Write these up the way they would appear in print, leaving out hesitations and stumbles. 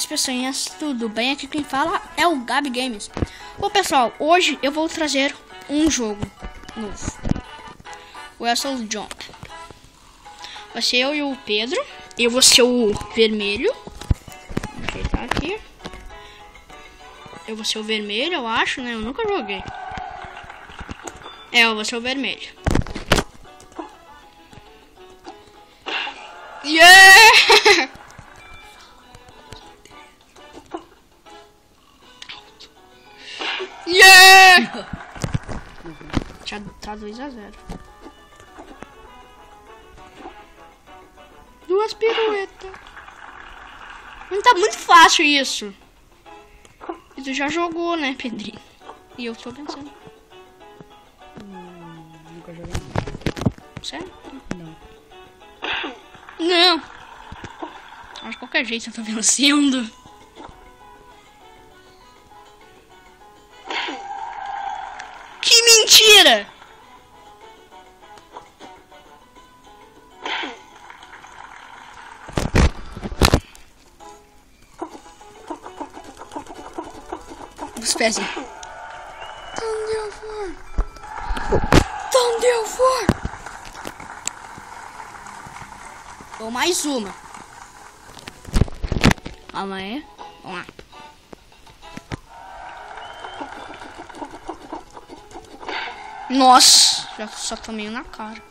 pessoinhas, tudo bem? Aqui quem fala é o Gabi Games. Bom pessoal, hoje eu vou trazer um jogo novo, Wrestle Jump. Vai ser eu e o Pedro. Eu vou ser o vermelho. Vou ajeitar aqui. Eu vou ser o vermelho, eu acho, né? Eu nunca joguei. Eu vou ser o vermelho. Yeah! Yeah! Já tá 2-0. Duas piruetas. Não tá muito fácil isso. E tu já jogou, né, Pedrinho? E eu tô pensando. Nunca joguei. Sério? Não. Não. Mas de qualquer jeito eu tô vencendo. Que mentira! Os pés. Thunderford! Ou mais uma. Calma aí. Vamos lá. Nossa, já só tomei na cara.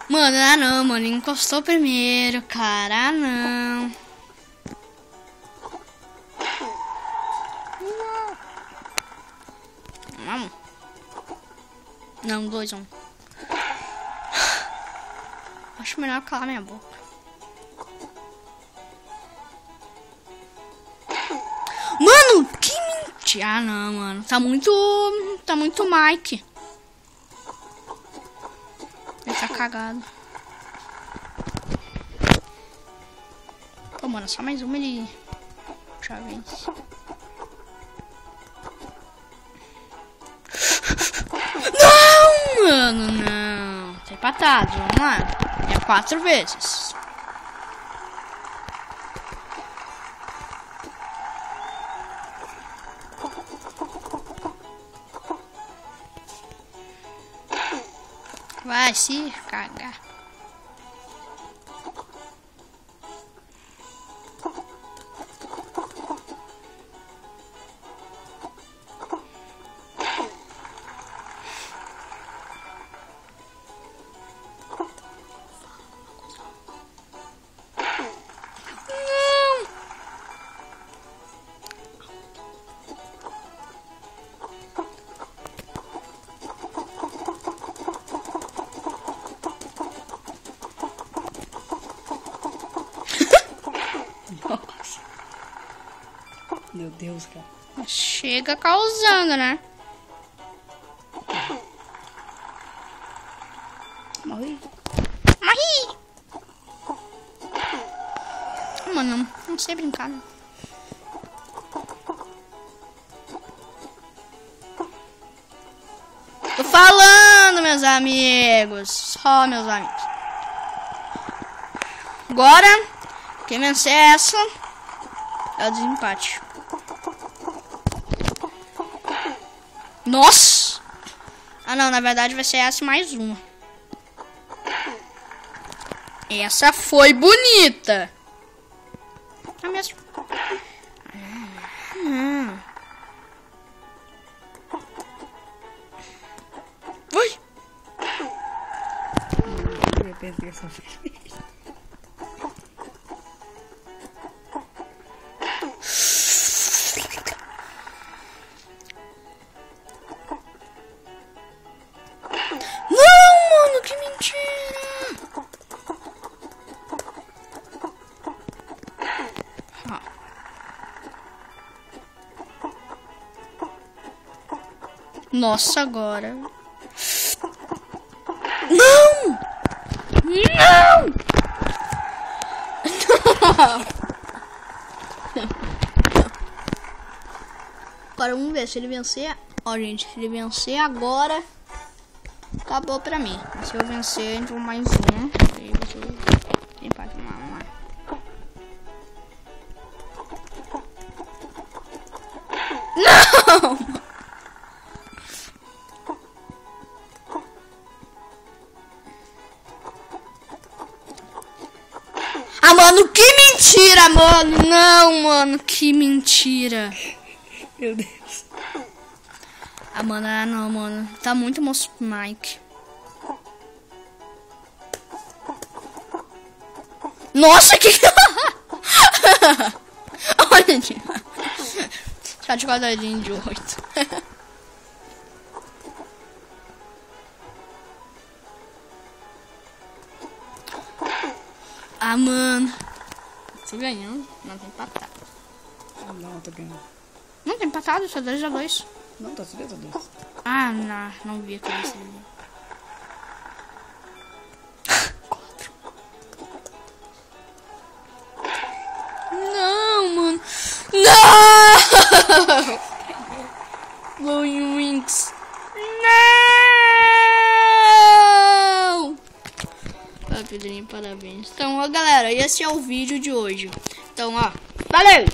Mano, não, mano, encostou primeiro, cara, não. Vamos. Não, 2-1. Acho melhor calar minha boca. Mano, que mentira. Ah, não, mano. Tá muito Mike. Ele tá cagado. Pô, mano, só mais uma ele já vence. Não, mano, não. Tá empatado, vamos lá. É 4 vezes. Vai se cagar. Nossa. Meu Deus, cara. Chega causando, né? Morri. Morri! Mano, não sei brincar, né? Tô falando, meus amigos. Só meus amigos. Agora, quem vencer essa é o desempate. Nossa! Ah, não, na verdade vai ser essa mais uma. Essa foi bonita. É mesmo. Ui! Eu pensei essa vez. Não, mano, que mentira! Nossa, agora. Não! Não! Agora vamos ver se ele vencer. Ó, gente, se ele vencer agora, acabou pra mim. Se eu vencer, então mais um. Aí você empate. Vamos lá. Não! Ah, mano, que mentira, mano. Não, mano, que mentira. Meu Deus. Ah, mano, não, mano. Tá muito moço Mike. Nossa, que... Olha, chá de quadradinho de 8. Ah, mano. Tô ganhando. Não, tem empatado. Ah, não, tô ganhando. Não, tem empatado. Isso é 2-2. Não, tá 3-2. Ah, não vi a cabeça dele. 4. Não, mano. Não! Blowing Wings. Não! Ah, Pedrinho, parabéns. Então, ó, galera, esse é o vídeo de hoje. Então, ó, valeu!